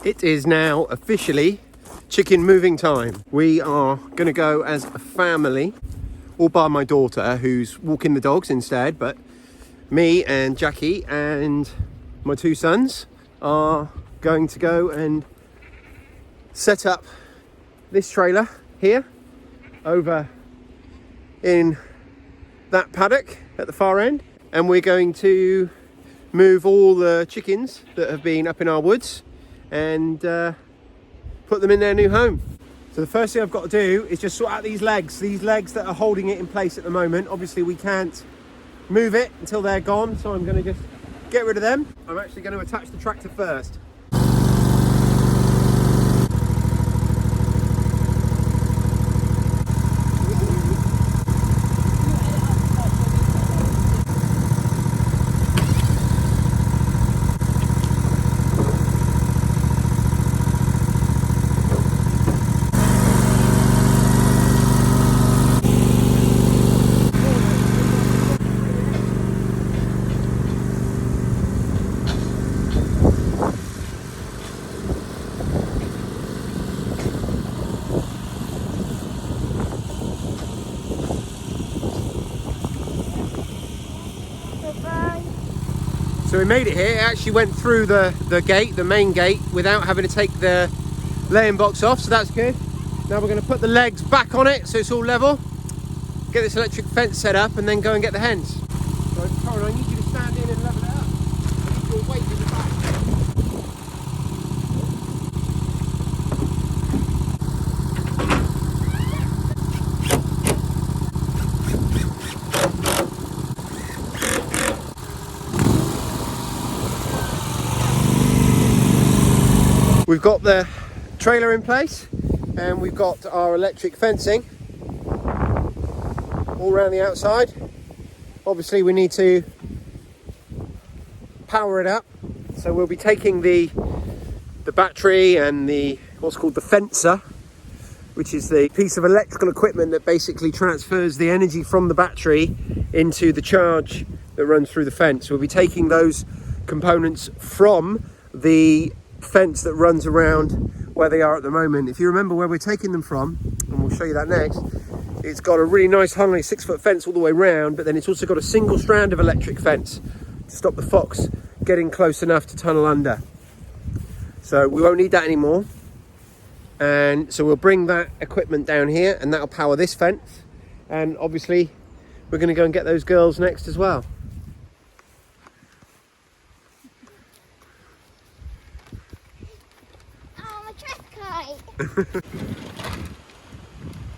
It is now officially chicken moving time. We are going to go as a family, all by my daughter who's walking the dogs instead, but me and Jackie and my two sons are going to go and set up this trailer here over in that paddock at the far end, and we're going to move all the chickens that have been up in our woods and put them in their new home. So the first thing I've got to do is just sort out these legs that are holding it in place at the moment. Obviously we can't move it until they're gone, so I'm going to just get rid of them. I'm actually going to attach the tractor first. So we made it here. It actually went through the gate, the main gate, without having to take the laying box off, so that's good. Now we're going to put the legs back on it so it's all level, get this electric fence set up, and then go and get the hens. So Corin, I need you to stand in and level it up. I need your weight in the back. We've got the trailer in place and we've got our electric fencing all around the outside. Obviously we need to power it up, so we'll be taking the battery and the what's called the fencer, which is the piece of electrical equipment that basically transfers the energy from the battery into the charge that runs through the fence. We'll be taking those components from the fence that runs around where they are at the moment. If you remember where we're taking them from, and we'll show you that next, it's got a really nice high 6-foot fence all the way around, but then it's also got a single strand of electric fence to stop the fox getting close enough to tunnel under. So we won't need that anymore, and so we'll bring that equipment down here and that'll power this fence, and obviously we're going to go and get those girls next as well.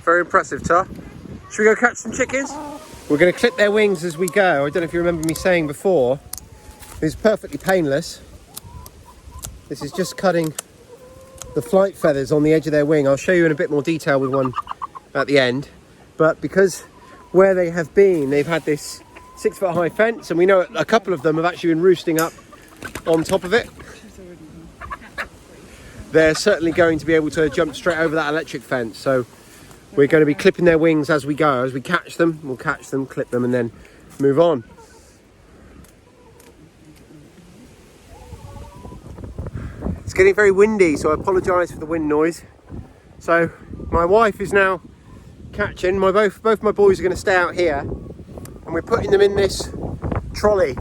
Very impressive, Tar. Should we go catch some chickens? We're going to clip their wings as we go. I don't know if you remember me saying before, it's perfectly painless. This is just cutting the flight feathers on the edge of their wing. I'll show you in a bit more detail with one at the end. But because where they have been, they've had this 6-foot high fence, and we know a couple of them have actually been roosting up on top of it. They're certainly going to be able to jump straight over that electric fence. So we're going to be clipping their wings as we go. As we catch them, we'll catch them, clip them, and then move on. It's getting very windy, so I apologise for the wind noise. So my wife is now catching. Both my boys are going to stay out here, and we're putting them in this trolley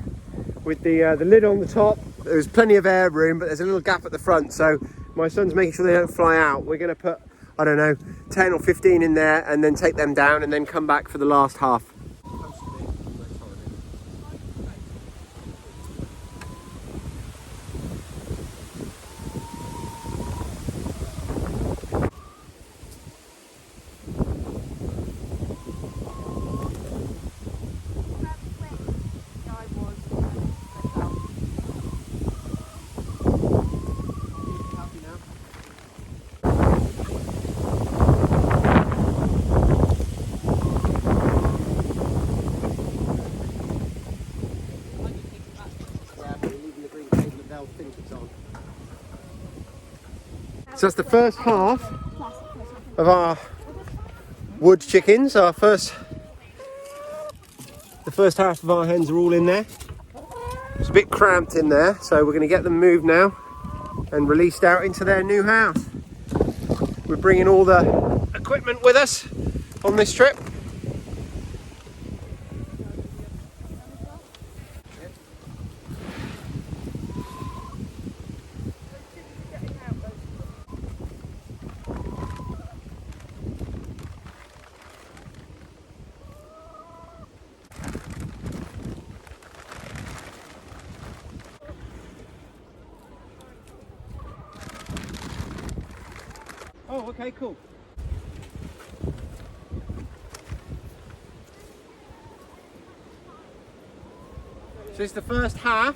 with the lid on the top. There's plenty of air room, but there's a little gap at the front, so my son's making sure they don't fly out. We're going to put, I don't know, 10 or 15 in there and then take them down and then come back for the last half. So that's the first half of our wood chickens. The first half of our hens are all in there. It's a bit cramped in there, so we're going to get them moved now. and released out into their new house. We're bringing all the equipment with us on this trip. Oh, okay, cool. So it's the first half.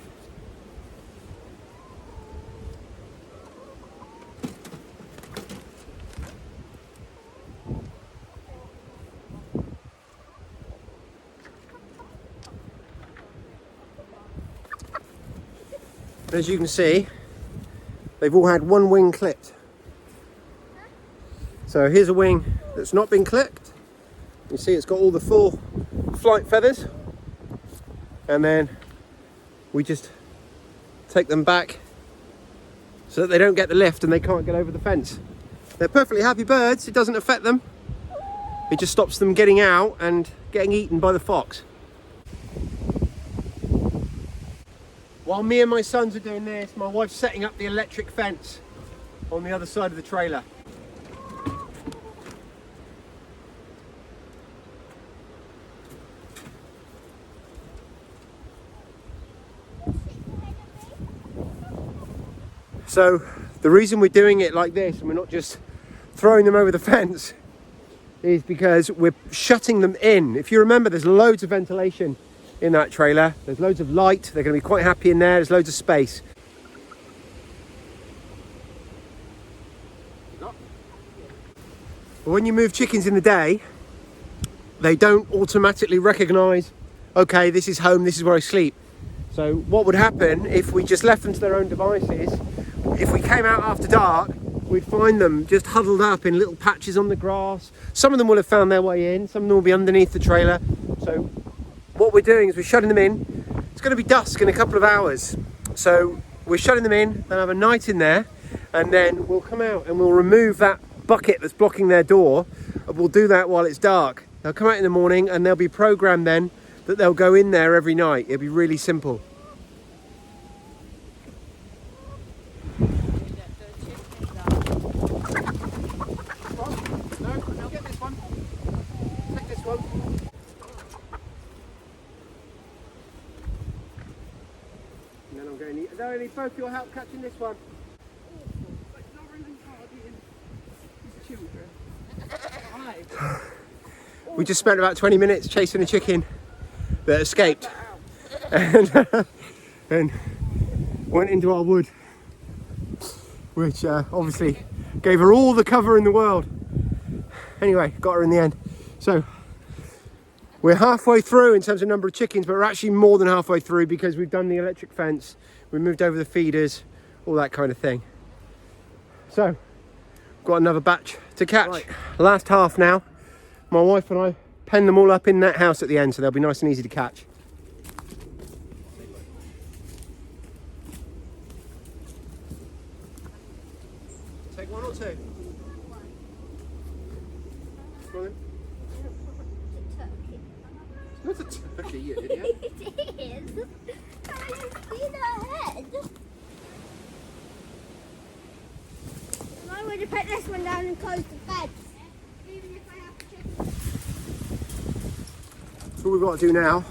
As you can see, they've all had one wing clipped. So here's a wing that's not been clipped. You see it's got all the full flight feathers. And then we just take them back so that they don't get the lift and they can't get over the fence. They're perfectly happy birds, it doesn't affect them. It just stops them getting out and getting eaten by the fox. While me and my sons are doing this, my wife's setting up the electric fence on the other side of the trailer. So the reason we're doing it like this and we're not just throwing them over the fence is because we're shutting them in. If you remember, there's loads of ventilation in that trailer. There's loads of light. They're going to be quite happy in there. There's loads of space. But when you move chickens in the day, they don't automatically recognise, okay, this is home, this is where I sleep. So what would happen if we just left them to their own devices? If we came out after dark, we'd find them just huddled up in little patches on the grass. Some of them will have found their way in, some of them will be underneath the trailer. So what we're doing is we're shutting them in. It's going to be dusk in a couple of hours. So we're shutting them in, they'll have a night in there, and then we'll come out and we'll remove that bucket that's blocking their door. And we'll do that while it's dark. They'll come out in the morning and they'll be programmed then that they'll go in there every night. It'll be really simple. No, I need both your help catching this one. We just spent about 20 minutes chasing a chicken that escaped and went into our wood, which obviously gave her all the cover in the world. Anyway, got her in the end. So we're halfway through in terms of number of chickens, but we're actually more than halfway through because we've done the electric fence, we moved over the feeders, all that kind of thing. So, got another batch to catch. Right. Last half now. My wife and I pen them all up in that house at the end, so they'll be nice and easy to catch. Take one or two? Go on then. It's not a turkey, you idiot. It is. I didn't see the head. I would have put this one down and closed the bed. Even if I have chicken. So all we've got to do now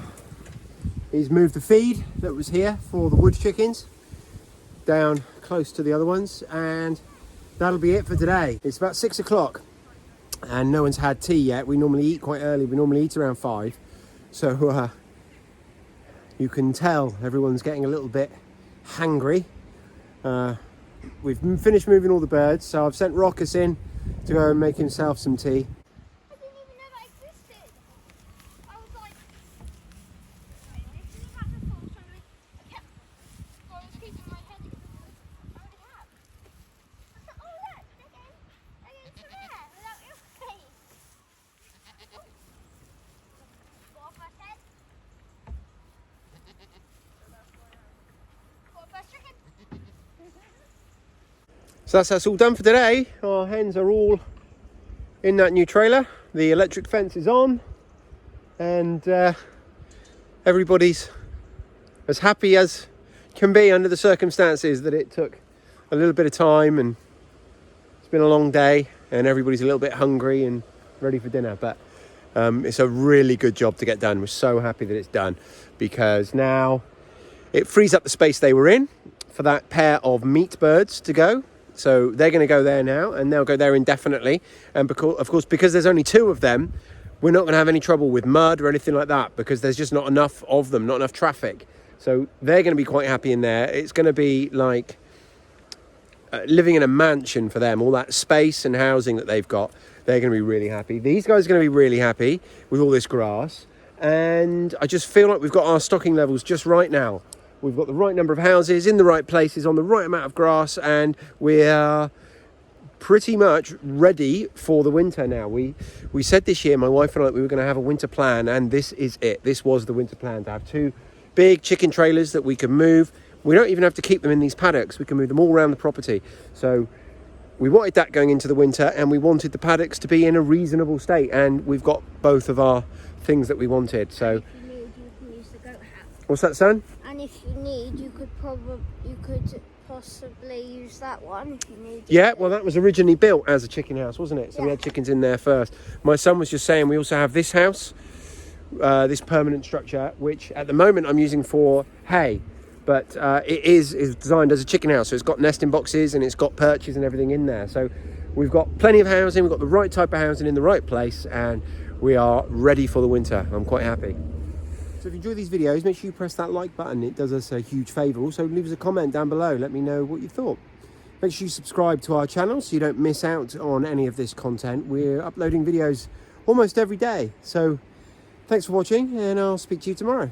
is move the feed that was here for the wood chickens down close to the other ones, and that'll be it for today. It's about 6 o'clock and no one's had tea yet. We normally eat quite early. We normally eat around 5. So you can tell everyone's getting a little bit hangry. We've finished moving all the birds, so I've sent Rockus in to go and make himself some tea. I didn't even know that existed. I was like, wait, if we had this all the time, I kept going creeping in my head because I already have. I thought, oh look, they're getting to there without your face. What first head? What first chicken? So that's us all done for today. Our hens are all in that new trailer. The electric fence is on, and everybody's as happy as can be under the circumstances that it took a little bit of time, and it's been a long day, and everybody's a little bit hungry and ready for dinner. But it's a really good job to get done. We're so happy that it's done, because now it frees up the space they were in for that pair of meat birds to go. So they're going to go there now, and they'll go there indefinitely. And because there's only 2 of them, we're not going to have any trouble with mud or anything like that, because there's just not enough of them, not enough traffic. So they're going to be quite happy in there. It's going to be like living in a mansion for them. All that space and housing that they've got, they're going to be really happy. These guys are going to be really happy with all this grass. And I just feel like we've got our stocking levels just right now. We've got the right number of houses in the right places on the right amount of grass, and we're pretty much ready for the winter now. We said this year, my wife and I, that we were going to have a winter plan, and this is it. This was the winter plan, to have 2 big chicken trailers that we can move. We don't even have to keep them in these paddocks. We can move them all around the property. So we wanted that going into the winter, and we wanted the paddocks to be in a reasonable state, and we've got both of our things that we wanted. So if you need, you can use the goat house. what's that, son? And if you need, you could possibly use that one if you need. Yeah, well, that was originally built as a chicken house, wasn't it? So we had chickens in there first. My son was just saying we also have this house, this permanent structure, which at the moment I'm using for hay, but it is designed as a chicken house. So it's got nesting boxes and it's got perches and everything in there. So we've got plenty of housing. We've got the right type of housing in the right place, and we are ready for the winter. I'm quite happy. So if you enjoy these videos, make sure you press that like button. It does us a huge favour. Also, leave us a comment down below. Let me know what you thought. Make sure you subscribe to our channel so you don't miss out on any of this content. We're uploading videos almost every day. So thanks for watching, and I'll speak to you tomorrow.